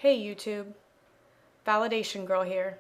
Hey YouTube, Validation Girl here.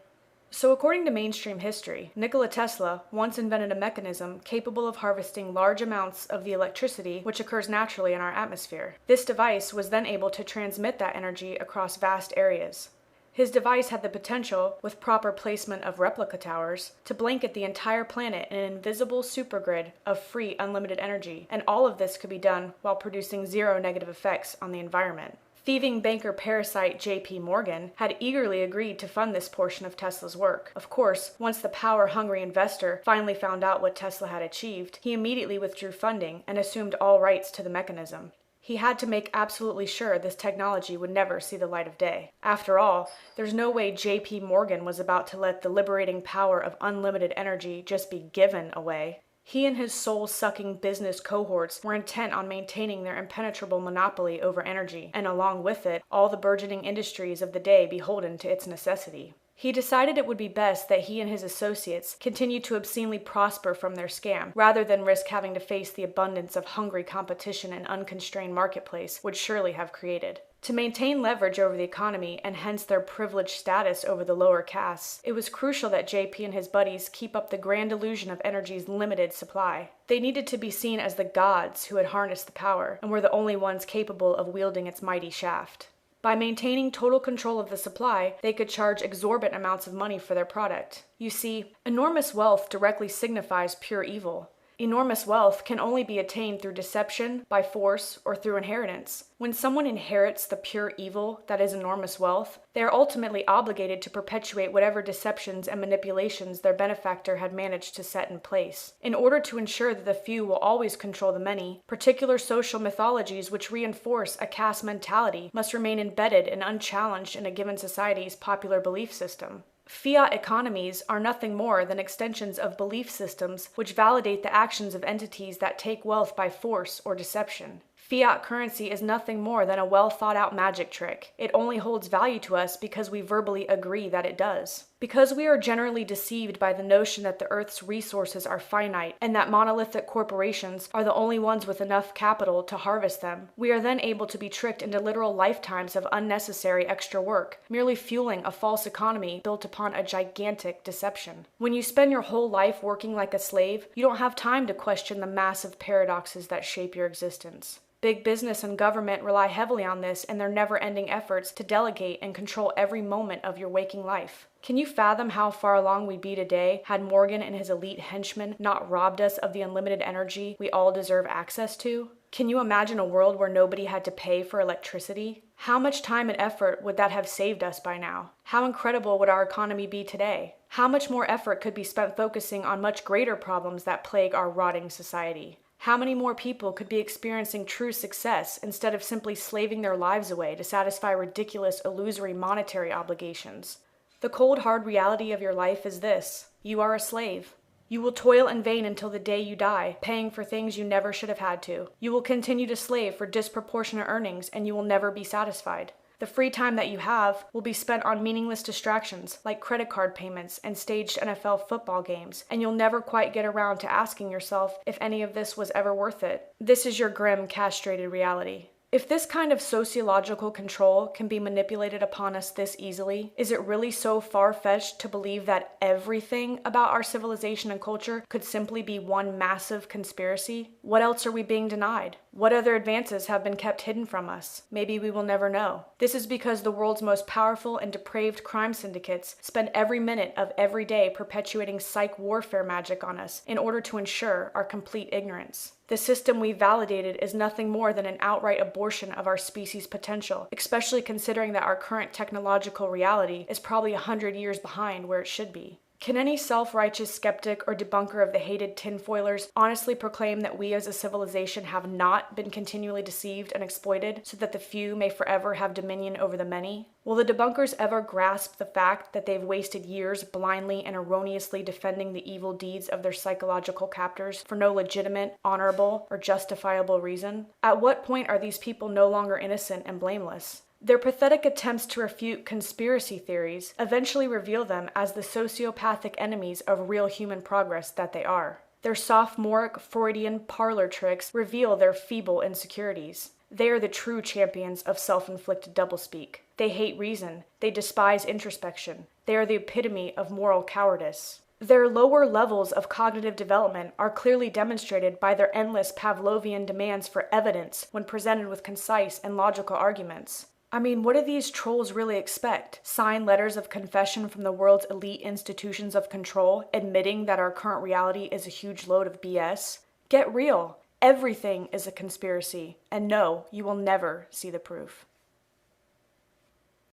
So according to mainstream history, Nikola Tesla once invented a mechanism capable of harvesting large amounts of the electricity which occurs naturally in our atmosphere. This device was then able to transmit that energy across vast areas. His device had the potential, with proper placement of replica towers, to blanket the entire planet in an invisible supergrid of free, unlimited energy, and all of this could be done while producing zero negative effects on the environment. Thieving banker parasite J.P. Morgan had eagerly agreed to fund this portion of Tesla's work. Of course, once the power-hungry investor finally found out what Tesla had achieved, he immediately withdrew funding and assumed all rights to the mechanism. He had to make absolutely sure this technology would never see the light of day. After all, there's no way J.P. Morgan was about to let the liberating power of unlimited energy just be given away. He and his soul-sucking business cohorts were intent on maintaining their impenetrable monopoly over energy, and along with it, all the burgeoning industries of the day beholden to its necessity. He decided it would be best that he and his associates continue to obscenely prosper from their scam, rather than risk having to face the abundance of hungry competition an unconstrained marketplace would surely have created. To maintain leverage over the economy, and hence their privileged status over the lower castes, it was crucial that JP and his buddies keep up the grand illusion of energy's limited supply. They needed to be seen as the gods who had harnessed the power, and were the only ones capable of wielding its mighty shaft. By maintaining total control of the supply, they could charge exorbitant amounts of money for their product. You see, enormous wealth directly signifies pure evil. Enormous wealth can only be attained through deception, by force, or through inheritance. When someone inherits the pure evil that is enormous wealth, they are ultimately obligated to perpetuate whatever deceptions and manipulations their benefactor had managed to set in place. In order to ensure that the few will always control the many, particular social mythologies which reinforce a caste mentality must remain embedded and unchallenged in a given society's popular belief system. Fiat economies are nothing more than extensions of belief systems which validate the actions of entities that take wealth by force or deception. Fiat currency is nothing more than a well-thought-out magic trick. It only holds value to us because we verbally agree that it does. Because we are generally deceived by the notion that the Earth's resources are finite and that monolithic corporations are the only ones with enough capital to harvest them, we are then able to be tricked into literal lifetimes of unnecessary extra work, merely fueling a false economy built upon a gigantic deception. When you spend your whole life working like a slave, you don't have time to question the massive paradoxes that shape your existence. Big business and government rely heavily on this in their never-ending efforts to delegate and control every moment of your waking life. Can you fathom how far along we'd be today had Morgan and his elite henchmen not robbed us of the unlimited energy we all deserve access to? Can you imagine a world where nobody had to pay for electricity? How much time and effort would that have saved us by now? How incredible would our economy be today? How much more effort could be spent focusing on much greater problems that plague our rotting society? How many more people could be experiencing true success instead of simply slaving their lives away to satisfy ridiculous, illusory monetary obligations? The cold, hard reality of your life is this: you are a slave. You will toil in vain until the day you die, paying for things you never should have had to. You will continue to slave for disproportionate earnings, and you will never be satisfied. The free time that you have will be spent on meaningless distractions like credit card payments and staged NFL football games, and you'll never quite get around to asking yourself if any of this was ever worth it. This is your grim, castrated reality. If this kind of sociological control can be manipulated upon us this easily, is it really so far-fetched to believe that everything about our civilization and culture could simply be one massive conspiracy? What else are we being denied? What other advances have been kept hidden from us? Maybe we will never know. This is because the world's most powerful and depraved crime syndicates spend every minute of every day perpetuating psych warfare magic on us in order to ensure our complete ignorance. The system we validated is nothing more than an outright abortion of our species' potential, especially considering that our current technological reality is probably 100 years behind where it should be. Can any self-righteous skeptic or debunker of the hated tinfoilers honestly proclaim that we as a civilization have not been continually deceived and exploited so that the few may forever have dominion over the many? Will the debunkers ever grasp the fact that they've wasted years blindly and erroneously defending the evil deeds of their psychological captors for no legitimate, honorable, or justifiable reason? At what point are these people no longer innocent and blameless? Their pathetic attempts to refute conspiracy theories eventually reveal them as the sociopathic enemies of real human progress that they are. Their sophomoric Freudian parlor tricks reveal their feeble insecurities. They are the true champions of self-inflicted doublespeak. They hate reason. They despise introspection. They are the epitome of moral cowardice. Their lower levels of cognitive development are clearly demonstrated by their endless Pavlovian demands for evidence when presented with concise and logical arguments. I mean, what do these trolls really expect? Sign letters of confession from the world's elite institutions of control, admitting that our current reality is a huge load of BS? Get real. Everything is a conspiracy. And no, you will never see the proof.